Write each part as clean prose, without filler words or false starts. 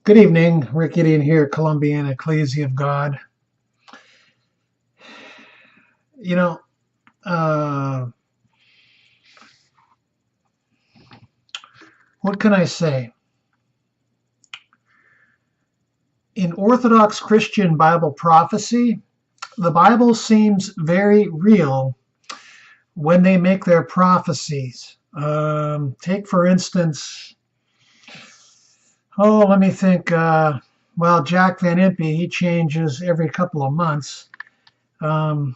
Good evening, Rick Gideon here, Columbian Ecclesia of God. You know, uh, what can I say? In Orthodox Christian Bible prophecy, the Bible seems very real when they make their prophecies. Take, for instance, let me think. Jack Van Impe, he changes every couple of months. Um,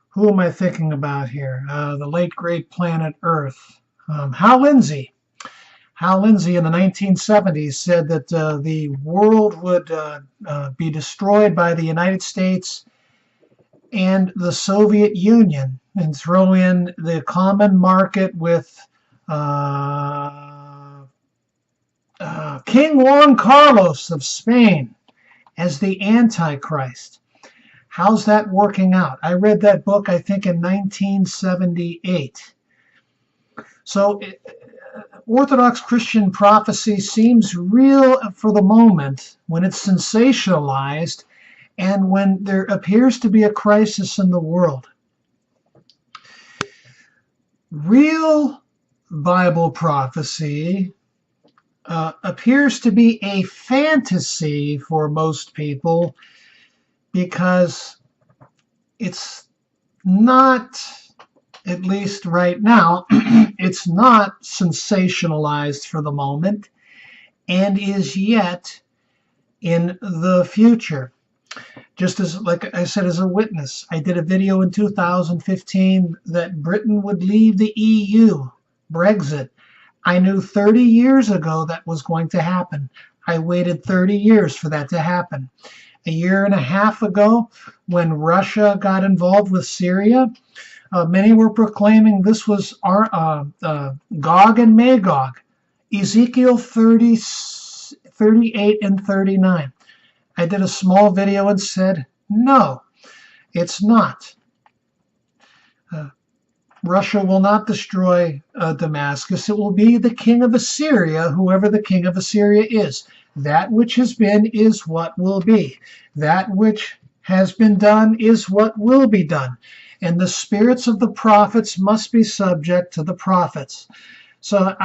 who am I thinking about here? The late great planet Earth. Hal Lindsey. Hal Lindsey in the 1970s said that the world would be destroyed by the United States and the Soviet Union, and throw in the common market with King Juan Carlos of Spain as the Antichrist. How's that working out? I read that book, I think, in 1978. So Orthodox Christian prophecy seems real for the moment when it's sensationalized and when there appears to be a crisis in the world. Real Bible prophecy appears to be a fantasy for most people because it's not, at least right now, it's not sensationalized for the moment and is yet in the future. Just as, like I said, as a witness, I did a video in 2015 that Britain would leave the EU, Brexit. I knew 30 years ago that was going to happen. I waited 30 years for that to happen. A year and a half ago, when Russia got involved with Syria, many were proclaiming this was Gog and Magog. Ezekiel 30, 38 and 39. I did a small video and said, no, it's not. Russia will not destroy Damascus. It will be the king of Assyria, whoever the king of Assyria is. That which has been is what will be. That which has been done is what will be done. And the spirits of the prophets must be subject to the prophets. So,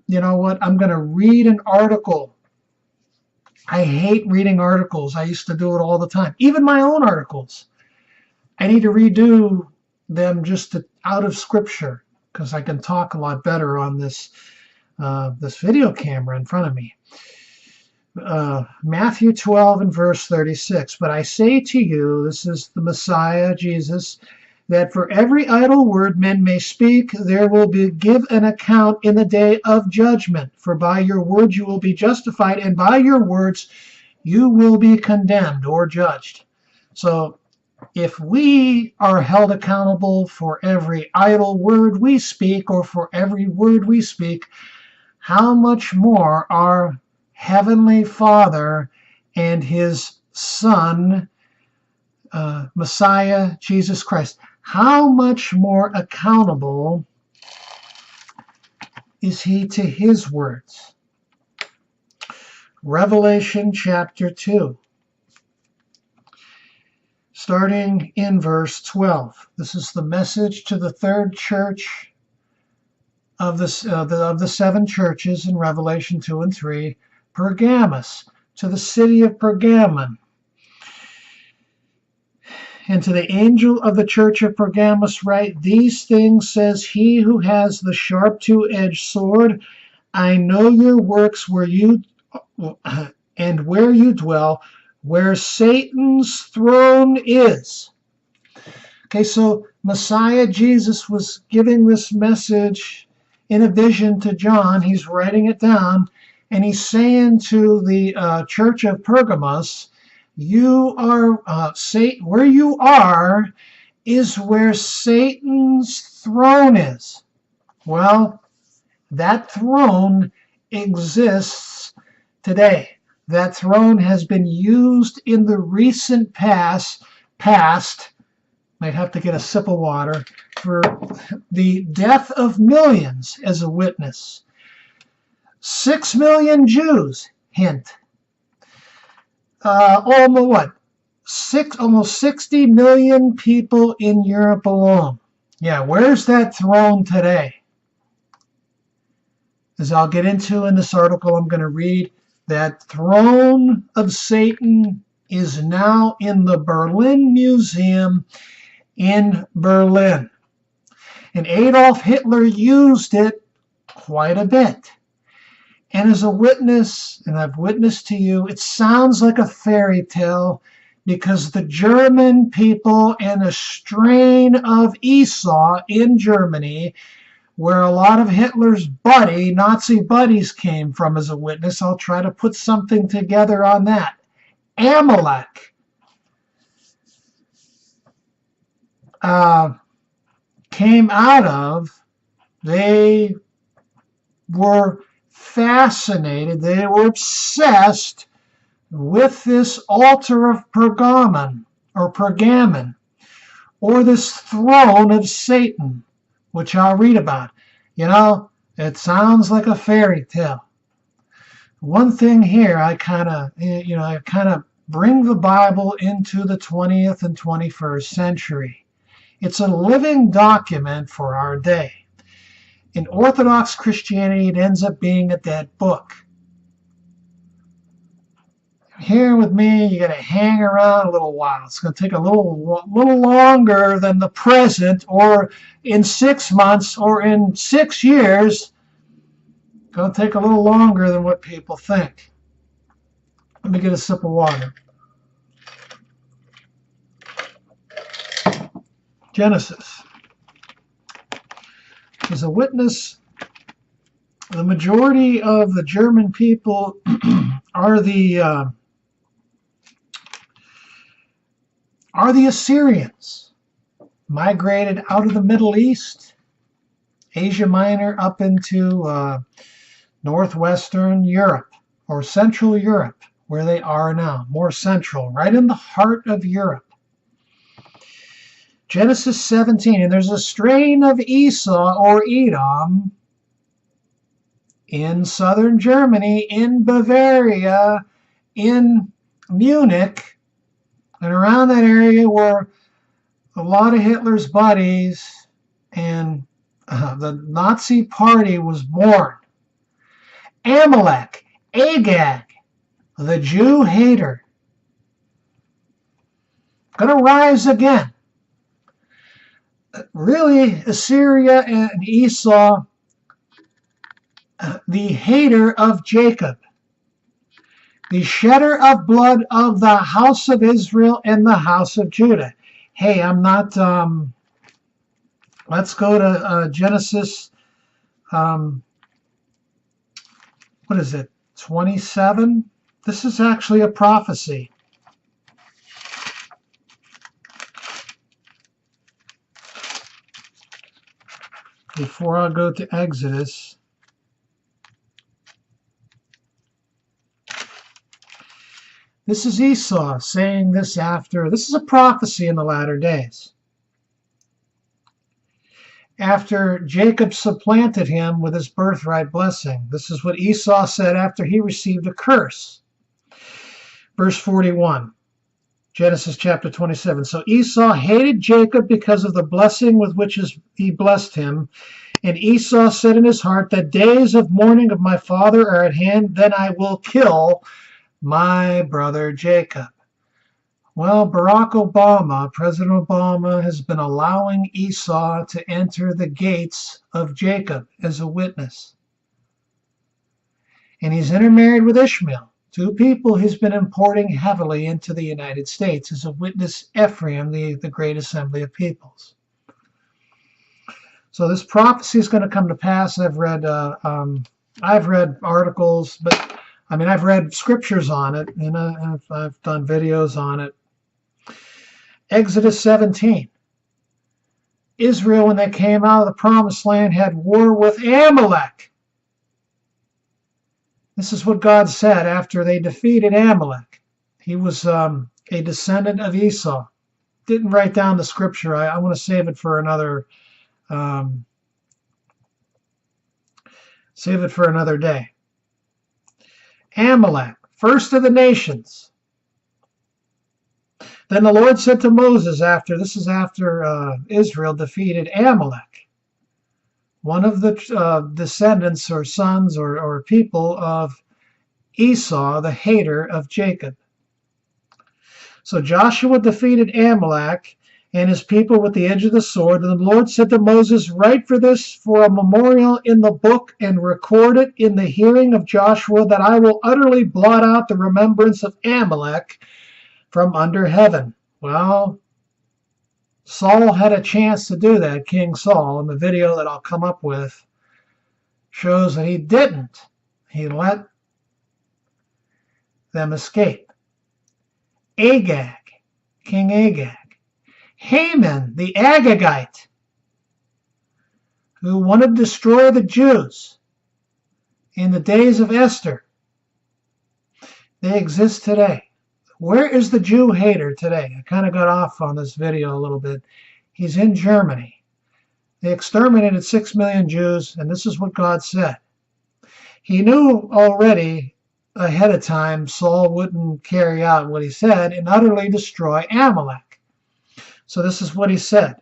you know what? I'm going to read an article. I hate reading articles. I used to do it all the time. Even my own articles. I need to redo them just out of Scripture because I can talk a lot better on this video camera in front of me. Matthew 12 and verse 36. But I say to you, this is the Messiah, Jesus, that for every idle word men may speak, there will be give an account in the day of judgment. For by your words you will be justified, and by your words you will be condemned or judged. So if we are held accountable for every idle word we speak, or for every word we speak, how much more our Heavenly Father and His Son, Messiah, Jesus Christ, how much more accountable is He to His words? Revelation chapter 2. Starting in verse 12. This is the message to the third church of the seven churches in Revelation 2 and 3, Pergamos, to the city of Pergamon. And to the angel of the church of Pergamos write, these things says he who has the sharp two-edged sword. I know your works where you dwell, where Satan's throne is. Okay, so Messiah Jesus was giving this message in a vision to John. He's writing it down, and he's saying to the church of Pergamos, you are where you are is where Satan's throne is. Well, that throne exists today. That throne has been used in the recent past, might have to get a sip of water, for the death of millions as a witness. 6 million Jews hint. Almost 60 million people in Europe alone. Yeah, where's that throne today? As I'll get into in this article I'm going to read, that throne of Satan is now in the Berlin Museum in Berlin. And Adolf Hitler used it quite a bit. And as a witness, and I've witnessed to you, it sounds like a fairy tale because the German people and a strain of Esau in Germany, where a lot of Hitler's Nazi buddies came from as a witness, I'll try to put something together on that. Amalek came out of, they were fascinated, they were obsessed with this altar of Pergamon, or this throne of Satan, which I'll read about. You know, it sounds like a fairy tale. One thing here, I kind of bring the Bible into the 20th and 21st century. It's a living document for our day. In Orthodox Christianity, it ends up being a dead book. Here with me, you got to hang around a little while. It's going to take a little longer than the present, or in 6 months, or in 6 years. It's going to take a little longer than what people think. Let me get a sip of water. Genesis. As a witness, the majority of the German people are the Assyrians, migrated out of the Middle East, Asia Minor, up into northwestern Europe, or Central Europe, where they are now, more central, right in the heart of Europe. Genesis 17, and there's a strain of Esau or Edom in southern Germany, in Bavaria, in Munich, and around that area were a lot of Hitler's buddies, and the Nazi party was born. Amalek, Agag, the Jew hater, going to rise again. Really, Assyria and Esau, the hater of Jacob, the shedder of blood of the house of Israel and the house of Judah. Hey, I'm not, let's go to Genesis, what is it, 27? This is actually a prophecy. Before I go to Exodus, this is Esau saying this after, this is a prophecy in the latter days. After Jacob supplanted him with his birthright blessing. This is what Esau said after he received a curse. Verse 41, Genesis chapter 27. So Esau hated Jacob because of the blessing with which he blessed him. And Esau said in his heart, the days of mourning of my father are at hand, then I will kill my brother Jacob. Well, President Obama, has been allowing Esau to enter the gates of Jacob as a witness. And he's intermarried with Ishmael, two people he's been importing heavily into the United States as a witness, Ephraim, the great assembly of peoples. So this prophecy is going to come to pass. I've read articles, but I've read scriptures on it, and I've done videos on it. Exodus 17. Israel, when they came out of the promised land, had war with Amalek. This is what God said after they defeated Amalek. He was a descendant of Esau. Didn't write down the scripture. I want to save it for another day. Amalek, first of the nations. Then the Lord said to Moses after Israel defeated Amalek, one of the descendants or sons or people of Esau, the hater of Jacob. So Joshua defeated Amalek and his people with the edge of the sword. And the Lord said to Moses, write for this for a memorial in the book and record it in the hearing of Joshua, that I will utterly blot out the remembrance of Amalek from under heaven. Well, Saul had a chance to do that, King Saul, and the video that I'll come up with shows that he didn't. He let them escape. Agag, King Agag. Haman, the Agagite, who wanted to destroy the Jews in the days of Esther. They exist today. Where is the Jew hater today? I kind of got off on this video a little bit. He's in Germany. They exterminated 6 million Jews, and this is what God said. He knew already ahead of time Saul wouldn't carry out what he said and utterly destroy Amalek. So this is what he said.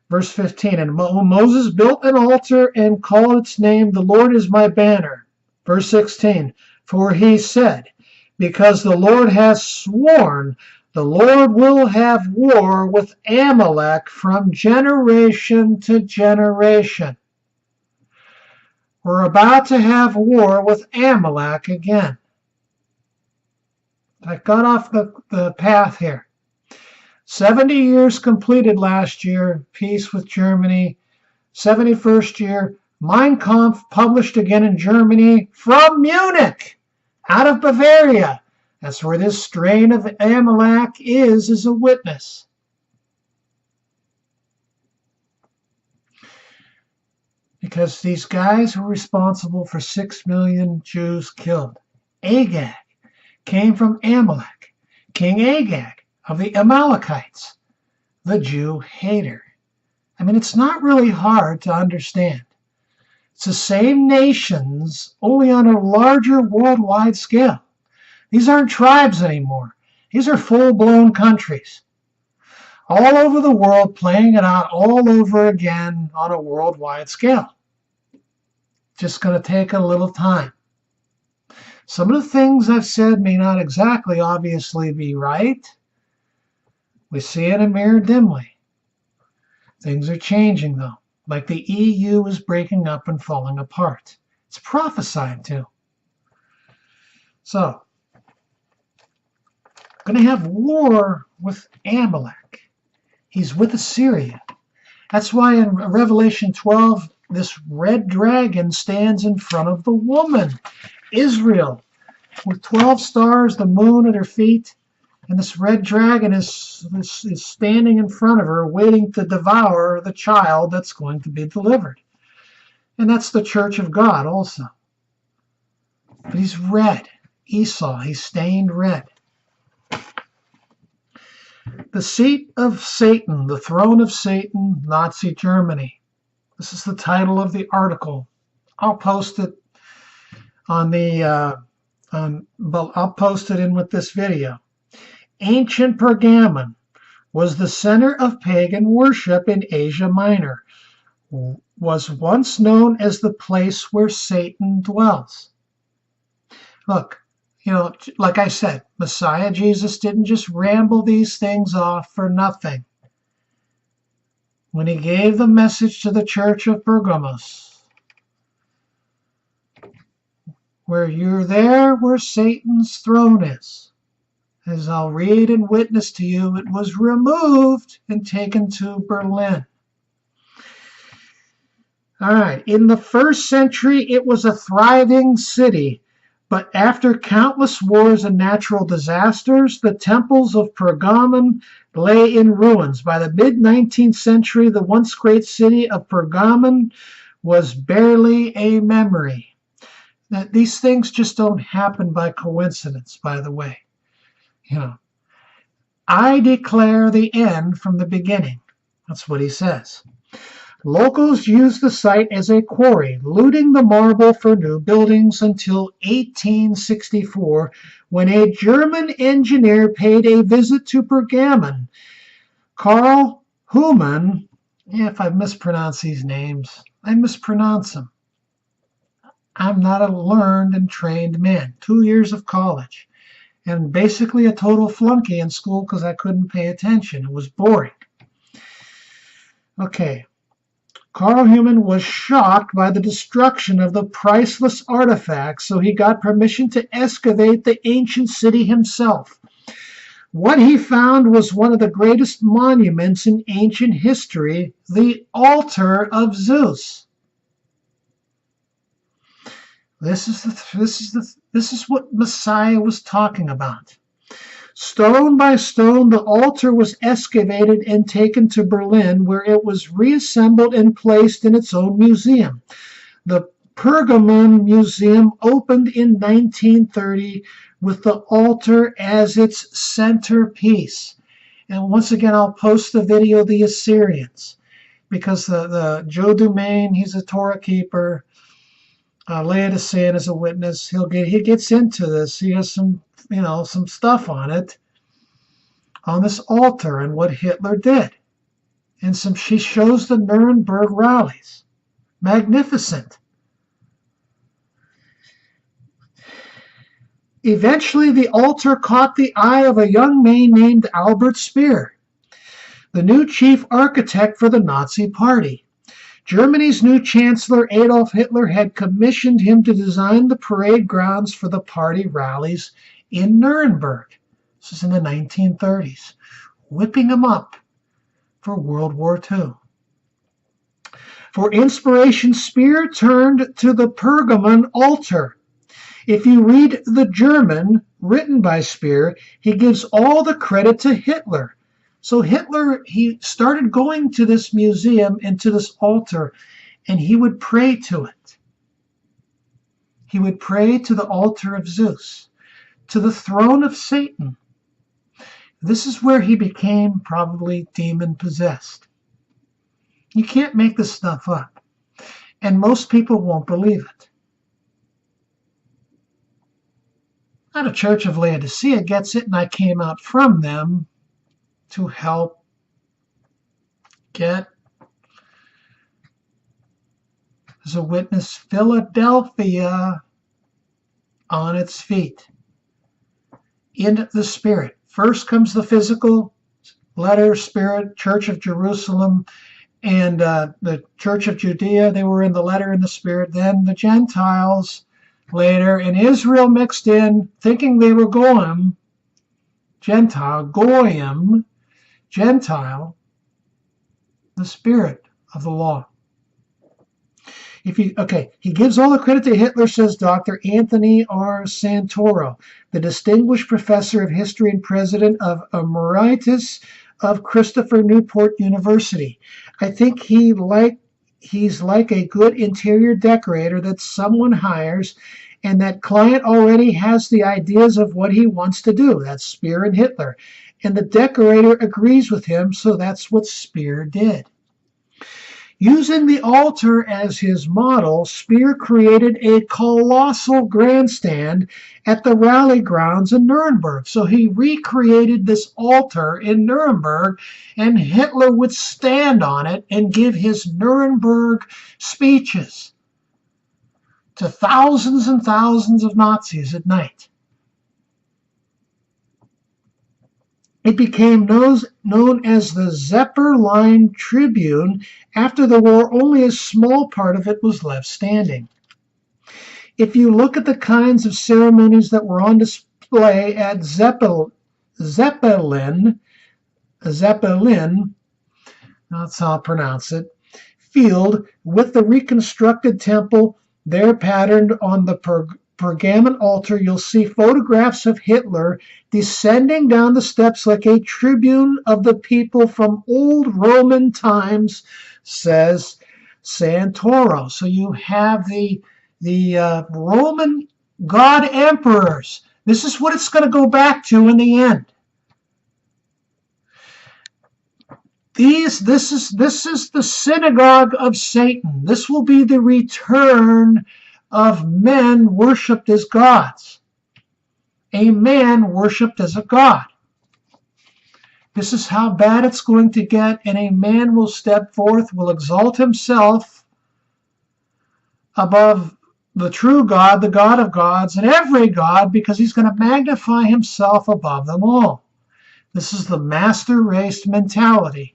Verse 15, and Moses built an altar and called its name, the Lord is my banner. Verse 16, for he said, because the Lord has sworn, the Lord will have war with Amalek from generation to generation. We're about to have war with Amalek again. I got off the path here. 70 years completed last year, peace with Germany. 71st year, Mein Kampf published again in Germany from Munich, out of Bavaria. That's where this strain of Amalek is a witness. Because these guys were responsible for 6 million Jews killed. Agag came from Amalek, King Agag of the Amalekites, the Jew hater. I mean, it's not really hard to understand. It's the same nations, only on a larger worldwide scale. These aren't tribes anymore. These are full-blown countries. All over the world, playing it out all over again on a worldwide scale. Just going to take a little time. Some of the things I've said may not exactly obviously be right. We see it in a mirror dimly. Things are changing, though. Like the EU is breaking up and falling apart. It's prophesied to. So, going to have war with Amalek. He's with Assyria. That's why in Revelation 12, this red dragon stands in front of the woman, Israel, with 12 stars, the moon at her feet, and this red dragon is standing in front of her, waiting to devour the child that's going to be delivered. And that's the church of God also. But he's red. Esau, he's stained red. The seat of Satan, the throne of Satan, Nazi Germany. This is the title of the article. I'll post it on I'll post it in with this video. Ancient Pergamon was the center of pagan worship in Asia Minor. Was once known as the place where Satan dwells. Look, you know, like I said, Messiah Jesus didn't just ramble these things off for nothing. When he gave the message to the church of Pergamos, where you're there where Satan's throne is, as I'll read and witness to you, it was removed and taken to Berlin. All right, in the 1st century, it was a thriving city. But after countless wars and natural disasters, the temples of Pergamon lay in ruins. By the mid-19th century, the once great city of Pergamon was barely a memory. Now, these things just don't happen by coincidence, by the way. You know, I declare the end from the beginning. That's what he says. Locals used the site as a quarry, looting the marble for new buildings until 1864, when a German engineer paid a visit to Pergamon. Karl Humann, if I mispronounce these names, I mispronounce them. I'm not a learned and trained man. 2 years of college, and basically a total flunky in school because I couldn't pay attention. It was boring. Okay. Karl Humann was shocked by the destruction of the priceless artifacts, so he got permission to excavate the ancient city himself. What he found was one of the greatest monuments in ancient history, the altar of Zeus. This is what Messiah was talking about. Stone by stone, the altar was excavated and taken to Berlin, where it was reassembled and placed in its own museum. The Pergamon Museum opened in 1930 with the altar as its centerpiece. And once again, I'll post the video of the Assyrians, because the Joe Dumaine, he's a Torah keeper. Laodicean is a witness. He gets into this. He has some stuff on it, on this altar and what Hitler did. And she shows the Nuremberg rallies. Magnificent. Eventually, the altar caught the eye of a young man named Albert Speer, the new chief architect for the Nazi Party. Germany's new Chancellor Adolf Hitler had commissioned him to design the parade grounds for the party rallies in Nuremberg. This is in the 1930s, whipping him up for World War II. For inspiration, Speer turned to the Pergamon altar. If you read the German written by Speer, he gives all the credit to Hitler. So Hitler, he started going to this museum and to this altar, and he would pray to it. He would pray to the altar of Zeus, to the throne of Satan. This is where he became probably demon-possessed. You can't make this stuff up, and most people won't believe it. Now, the Church of Laodicea gets it, and I came out from them to help get, as a witness, Philadelphia on its feet in the spirit. First comes the physical letter, spirit, Church of Jerusalem, and the Church of Judea. They were in the letter and the spirit. Then the Gentiles later, and Israel mixed in, thinking they were Goyim, Gentile, Goyim, Gentile, the spirit of the law. He gives all the credit to Hitler, says Dr. Anthony R. Santoro, the distinguished professor of history and president of Emeritus of Christopher Newport University. I think he's like a good interior decorator that someone hires, and that client already has the ideas of what he wants to do. That's Speer and Hitler. And the decorator agrees with him, so that's what Speer did. Using the altar as his model, Speer created a colossal grandstand at the rally grounds in Nuremberg. So he recreated this altar in Nuremberg, and Hitler would stand on it and give his Nuremberg speeches to thousands and thousands of Nazis at night. It became known as the Zeppelin Tribune. After the war, only a small part of it was left standing. If you look at the kinds of ceremonies that were on display at Zeppelin, that's how I pronounce it, field, with the reconstructed temple there patterned on the Pergamon altar, you'll see photographs of Hitler descending down the steps like a tribune of the people from old Roman times, says Santoro. So you have the Roman god emperors. This is what it's going to go back to in the end. This is the synagogue of Satan. This will be the return of men worshipped as gods. A man worshipped as a god. This is how bad it's going to get, and a man will step forth, will exalt himself above the true God, the God of gods, and every god, because he's going to magnify himself above them all. This is the master race mentality.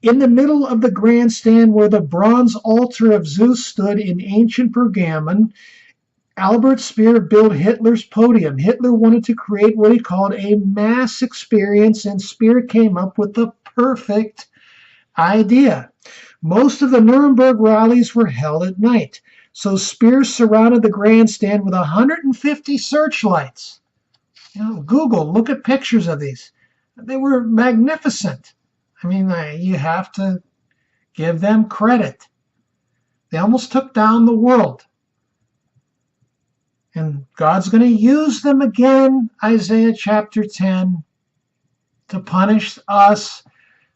In the middle of the grandstand where the bronze altar of Zeus stood in ancient Pergamon, Albert Speer built Hitler's podium. Hitler wanted to create what he called a mass experience, and Speer came up with the perfect idea. Most of the Nuremberg rallies were held at night, so Speer surrounded the grandstand with 150 searchlights. Google, look at pictures of these. They were magnificent. I mean, you have to give them credit. They almost took down the world. And God's going to use them again, Isaiah chapter 10, to punish us,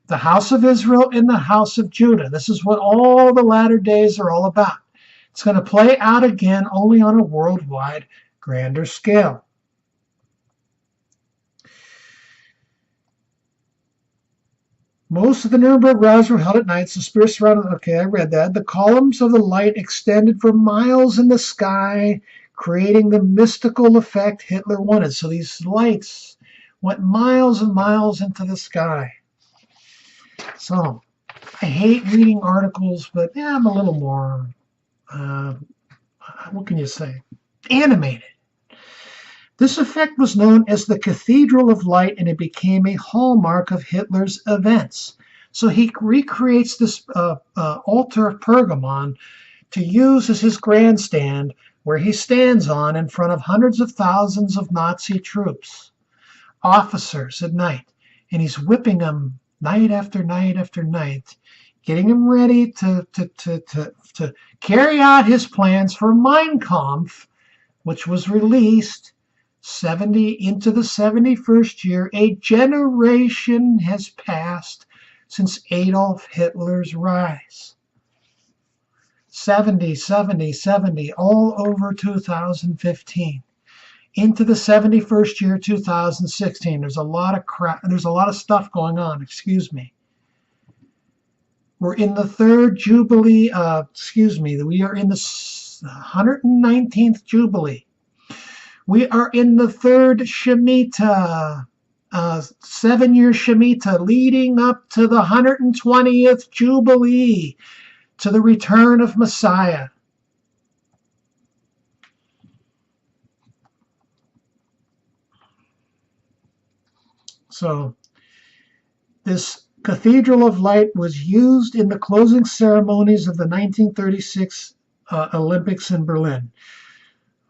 the house of Israel and the house of Judah. This is what all the latter days are all about. It's going to play out again, only on a worldwide, grander scale. Most of the Nuremberg rallies were held at night, so Speer surrounded. Okay, I read that. The columns of the light extended for miles in the sky, creating the mystical effect Hitler wanted. So these lights went miles and miles into the sky. So I hate reading articles, but yeah, I'm a little more, what can you say, animated. This effect was known as the Cathedral of Light, and it became a hallmark of Hitler's events. So he recreates this altar of Pergamon to use as his grandstand, where he stands on in front of hundreds of thousands of Nazi troops, officers at night, and he's whipping them night after night after night, getting them ready to carry out his plans for Mein Kampf, which was released into the 71st year. A generation has passed since Adolf Hitler's rise. 70, all over 2015. Into the 71st year, 2016. There's a lot of crap. There's a lot of stuff going on. Excuse me. We're in the third Jubilee. We are in the 119th Jubilee. We are in the third Shemitah, 7-year Shemitah, leading up to the 120th Jubilee, to the return of Messiah. So this Cathedral of Light was used in the closing ceremonies of the 1936 Olympics in Berlin.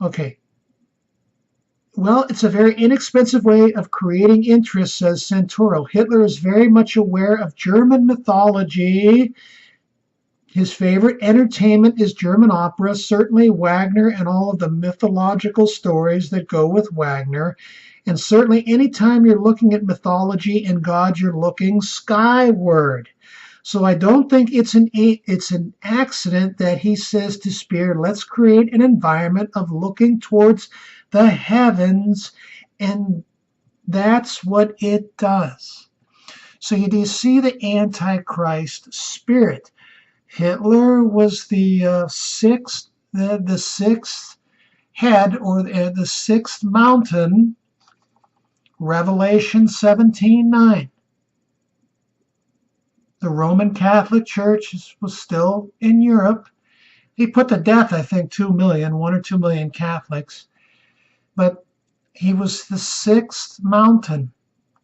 Okay. Well, it's a very inexpensive way of creating interest, says Santoro. Hitler is very much aware of German mythology. His favorite entertainment is German opera, certainly Wagner and all of the mythological stories that go with Wagner. And certainly anytime you're looking at mythology and God, you're looking skyward. So I don't think it's an accident that he says to Speer, let's create an environment of looking towards the heavens, and that's what it does. So you do see the Antichrist spirit. Hitler was the sixth head, or the sixth mountain, Revelation 17:9. The Roman Catholic Church was still in Europe. He put to death, I think, 1 or 2 million Catholics. But he was the sixth mountain.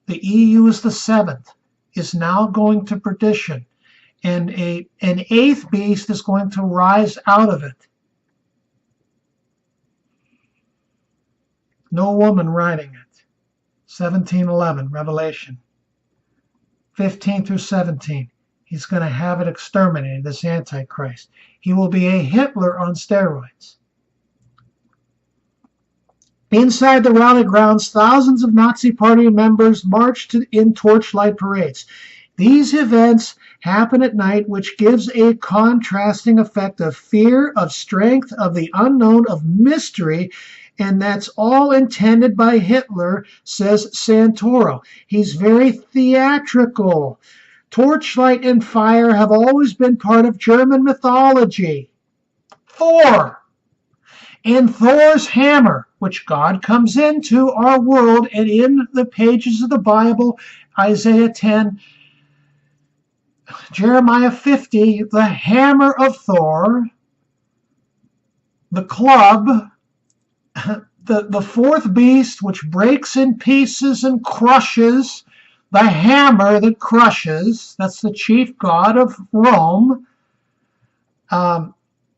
The EU is the seventh, is now going to perdition. And an eighth beast is going to rise out of it. No woman riding it. 17:11, Revelation. 15 through 17. He's going to have it exterminated, this Antichrist. He will be a Hitler on steroids. Inside the rally grounds, thousands of Nazi Party members marched in torchlight parades. These events happen at night, which gives a contrasting effect of fear, of strength, of the unknown, of mystery, and that's all intended by Hitler, says Santoro. He's very theatrical. Torchlight and fire have always been part of German mythology. Thor and Thor's hammer, which God comes into our world, and in the pages of the Bible, Isaiah 10, Jeremiah 50, the hammer of Thor, the club, the fourth beast which breaks in pieces and crushes, the hammer that crushes, that's the chief god of Rome.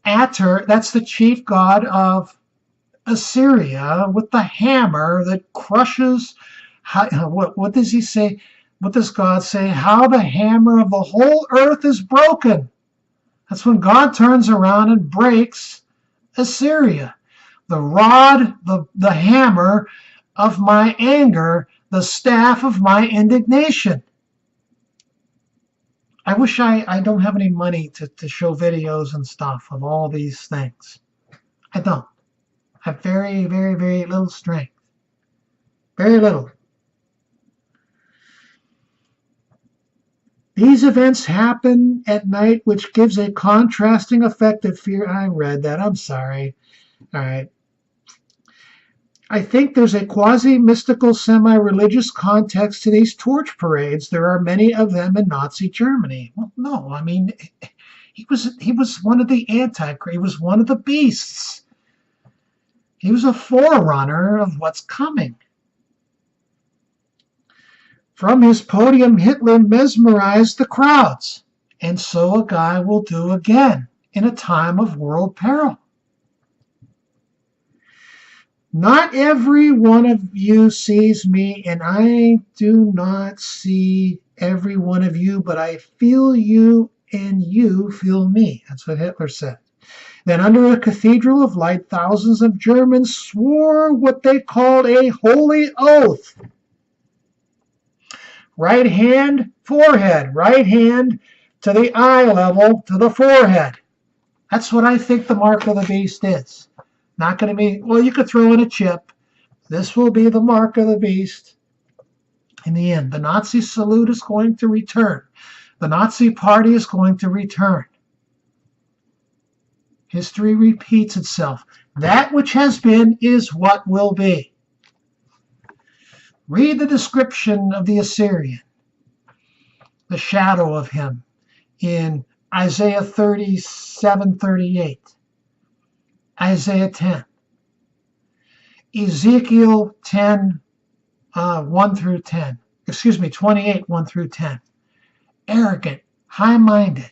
Ater, that's the chief god of Assyria, with the hammer that crushes. What does he say? What does God say? How the hammer of the whole earth is broken. That's when God turns around and breaks Assyria. The rod, the hammer of my anger, the staff of my indignation. I wish I don't have any money to show videos and stuff of all these things. I don't. I have very, very, very little strength. Very little. These events happen at night, which gives a contrasting effect of fear. I read that. I'm sorry. All right. I think there's a quasi-mystical, semi-religious context to these torch parades. There are many of them in Nazi Germany. Well, no, I mean, he was one of the Antichrist. He was one of the beasts. He was a forerunner of what's coming. From his podium, Hitler mesmerized the crowds, and so a guy will do again in a time of world peril. Not every one of you sees me, and I do not see every one of you, but I feel you, and you feel me. That's what Hitler said. Then under a cathedral of light, thousands of Germans swore what they called a holy oath. Right hand, forehead. Right hand to the eye level, to the forehead. That's what I think the mark of the beast is. Not going to be, well, you could throw in a chip. This will be the mark of the beast. In the end, the Nazi salute is going to return. The Nazi Party is going to return. History repeats itself. That which has been is what will be. Read the description of the Assyrian, the shadow of him, in Isaiah 37:38, Isaiah 10, Ezekiel 10, 1 through 10. 28, 1 through 10. Arrogant, high-minded.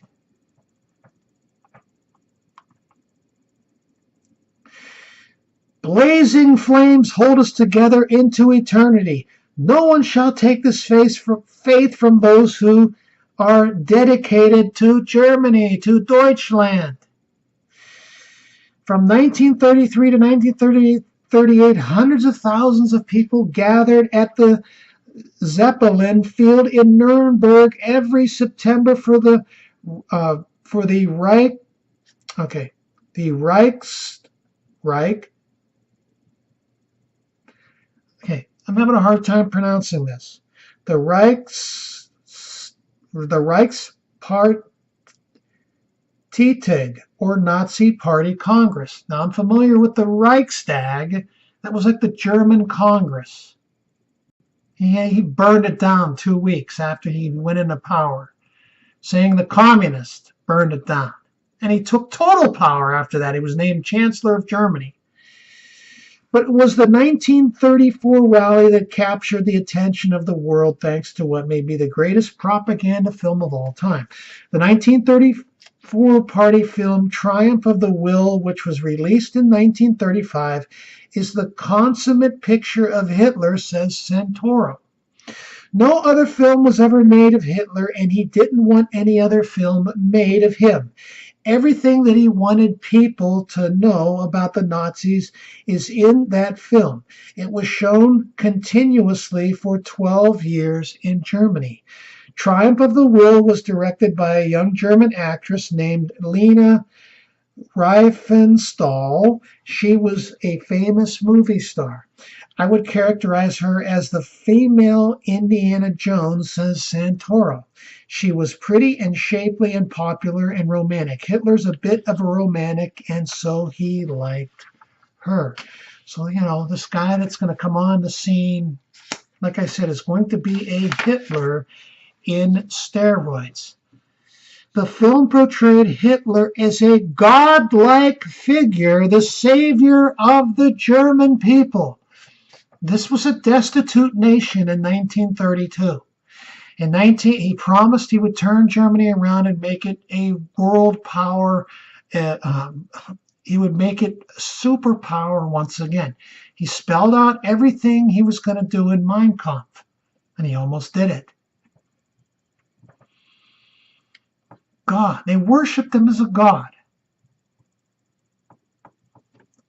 Blazing flames hold us together into eternity. No one shall take this faith from those who are dedicated to Germany, to Deutschland. From 1933 to 1938, hundreds of thousands of people gathered at the Zeppelin field in Nuremberg every September for the Reich. Okay, I'm having a hard time pronouncing this. The Reichsparteitage, or Nazi Party Congress. Now, I'm familiar with the Reichstag. That was like the German Congress. He burned it down 2 weeks after he went into power, saying the communists burned it down. And he took total power after that. He was named Chancellor of Germany. But it was the 1934 rally that captured the attention of the world thanks to what may be the greatest propaganda film of all time. The 1934 party film Triumph of the Will, which was released in 1935, is the consummate picture of Hitler, says Santoro. No other film was ever made of Hitler, and he didn't want any other film made of him. everything that he wanted people to know about the Nazis is in that film. It was shown continuously for 12 years in Germany. Triumph of the Will was directed by a young German actress named Lena Riefenstahl. She was a famous movie star. I would characterize her as the female Indiana Jones, says Santoro. She was pretty and shapely and popular and romantic. Hitler's a bit of a romantic, and so he liked her. So, this guy that's going to come on the scene, like I said, is going to be a Hitler in steroids. The film portrayed Hitler as a godlike figure, the savior of the German people. This was a destitute nation in 1932. He promised he would turn Germany around and make it a world power. He would make it a superpower once again. He spelled out everything he was going to do in Mein Kampf, and he almost did it. God. They worshipped him as a god.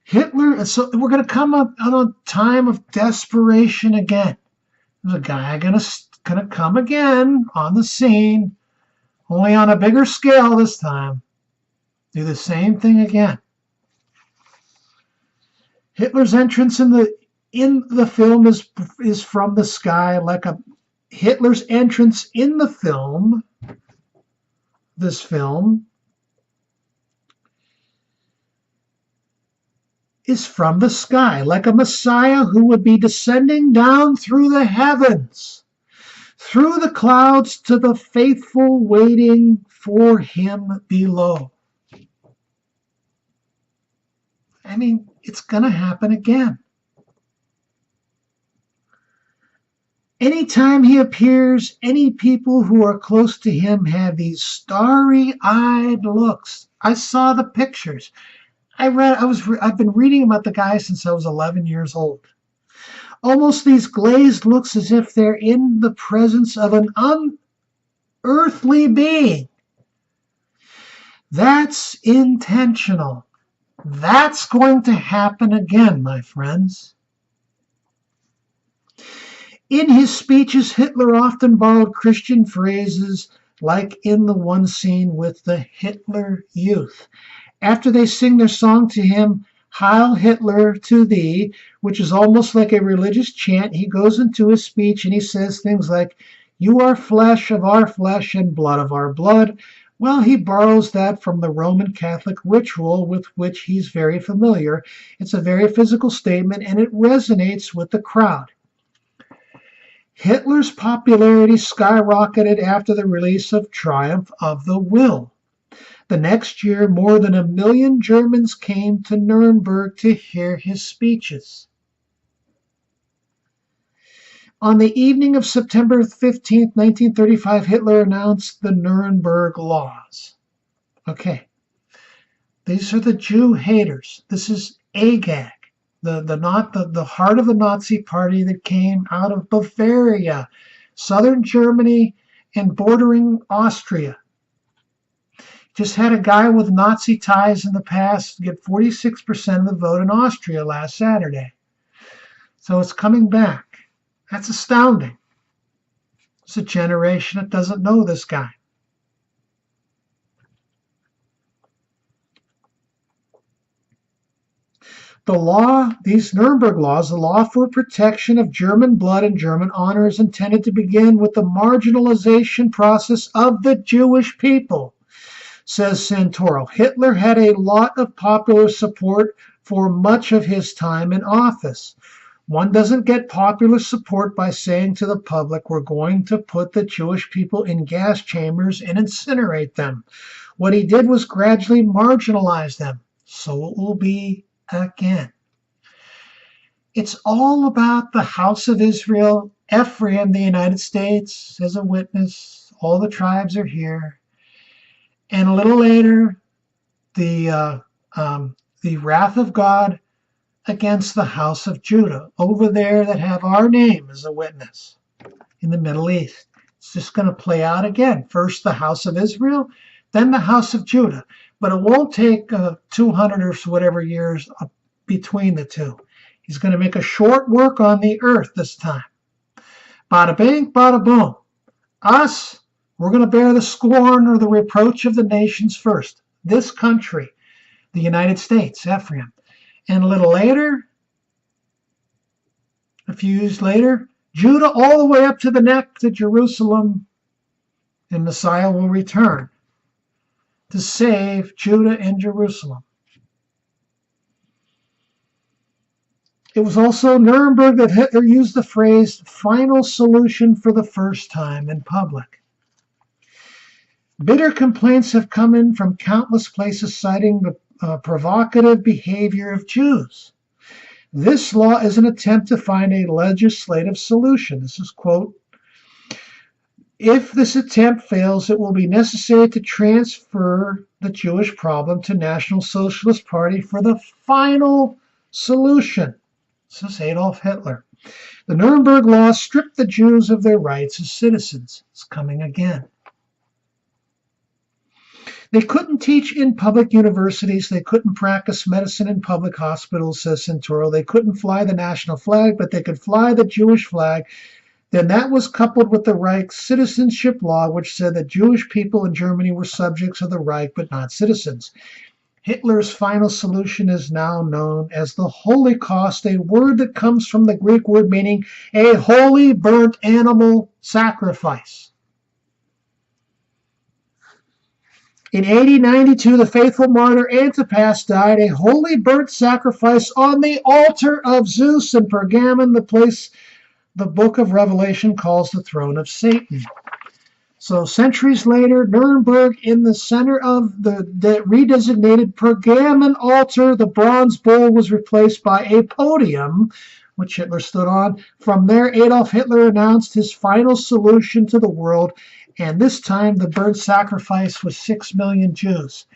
Hitler, so we're going to come up on a time of desperation again. There's a guy going to come again on the scene, only on a bigger scale this time. Do the same thing again. Hitler's entrance in the film is from the sky, Hitler's entrance in the film. This film is from the sky, like a Messiah who would be descending down through the heavens, through the clouds to the faithful waiting for him below. I mean, it's going to happen again. Anytime he appears, any people who are close to him have these starry-eyed looks. I saw the pictures. I've been reading about the guy since I was 11 years old. Almost these glazed looks as if they're in the presence of an unearthly being. That's intentional. That's going to happen again, my friends. In his speeches, Hitler often borrowed Christian phrases, like in the one scene with the Hitler Youth. After they sing their song to him, Heil Hitler to thee, which is almost like a religious chant, he goes into his speech and he says things like, "You are flesh of our flesh and blood of our blood." Well, he borrows that from the Roman Catholic ritual with which he's very familiar. It's a very physical statement and it resonates with the crowd. Hitler's popularity skyrocketed after the release of Triumph of the Will. The next year, more than 1 million Germans came to Nuremberg to hear his speeches. On the evening of September 15, 1935, Hitler announced the Nuremberg Laws. Okay, these are the Jew haters. This is Agag. The heart of the Nazi party that came out of Bavaria, southern Germany, and bordering Austria. Just had a guy with Nazi ties in the past get 46% of the vote in Austria last Saturday. So it's coming back. That's astounding. It's a generation that doesn't know this guy. These Nuremberg laws, the law for protection of German blood and German honor, is intended to begin with the marginalization process of the Jewish people, says Santoro. Hitler had a lot of popular support for much of his time in office. One doesn't get popular support by saying to the public, we're going to put the Jewish people in gas chambers and incinerate them. What he did was gradually marginalize them. So it will be again. It's all about the house of Israel, Ephraim, the United States, as a witness. All the tribes are here. And a little later, the wrath of God against the house of Judah, over there that have our name as a witness in the Middle East. It's just going to play out again. First the house of Israel, then the house of Judah. But it won't take 200 or whatever years between the two. He's going to make a short work on the earth this time. Bada bing, bada boom. Us, we're going to bear the scorn or the reproach of the nations first. This country, the United States, Ephraim. And a little later, a few years later, Judah all the way up to the neck to Jerusalem, and Messiah will return to save Judah and Jerusalem. It was also Nuremberg that Hitler used the phrase final solution for the first time in public. Bitter complaints have come in from countless places citing the provocative behavior of Jews. This law is an attempt to find a legislative solution. This is, quote, if this attempt fails, it will be necessary to transfer the Jewish problem to National Socialist Party for the final solution. This is Adolf Hitler. The Nuremberg Law stripped the Jews of their rights as citizens. It's coming again. They couldn't teach in public universities. They couldn't practice medicine in public hospitals, says Santoro. They couldn't fly the national flag, but they could fly the Jewish flag. Then that was coupled with the Reich's citizenship law, which said that Jewish people in Germany were subjects of the Reich, but not citizens. Hitler's final solution is now known as the Holocaust, a word that comes from the Greek word meaning a holy burnt animal sacrifice. In AD 92, the faithful martyr Antipas died, a holy burnt sacrifice on the altar of Zeus in Pergamon, the place the book of Revelation calls the throne of Satan. So centuries later, Nuremberg, in the center of the redesignated Pergamon altar, the bronze bull was replaced by a podium, which Hitler stood on. From there, Adolf Hitler announced his final solution to the world, and this time the burnt sacrifice was 6 million Jews.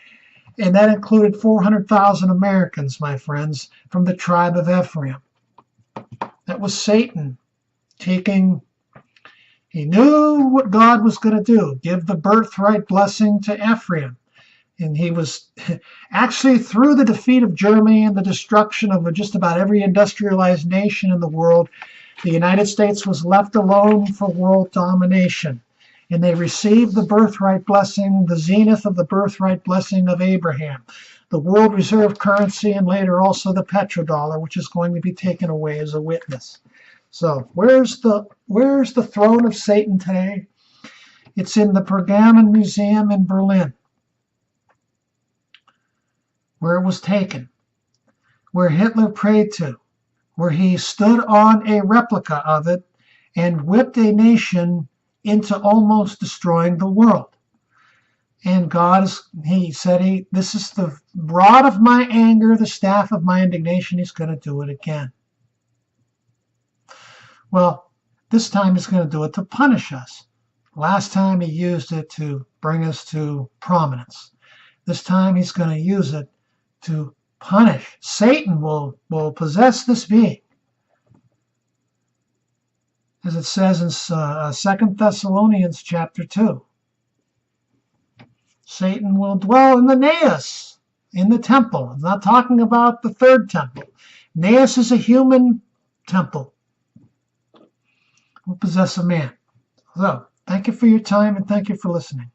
And that included 400,000 Americans, my friends, from the tribe of Ephraim. That was Satan taking... He knew what God was going to do, give the birthright blessing to Ephraim. And he was actually, through the defeat of Germany and the destruction of just about every industrialized nation in the world, the United States was left alone for world domination. And they received the birthright blessing, the zenith of the birthright blessing of Abraham, the world reserve currency, and later also the petrodollar, which is going to be taken away as a witness. So where's the throne of Satan today? It's in the Pergamon Museum in Berlin, where it was taken, where Hitler prayed to, where he stood on a replica of it and whipped a nation into almost destroying the world. And he said, this is the rod of my anger, the staff of my indignation. He's going to do it again. Well, this time he's going to do it to punish us. Last time he used it to bring us to prominence. This time he's going to use it to punish. Satan will possess this being. As it says in 2 Thessalonians chapter 2. Satan will dwell in the naos, in the temple. I'm not talking about the third temple. Naos is a human temple. Will possess a man. So, thank you for your time and thank you for listening.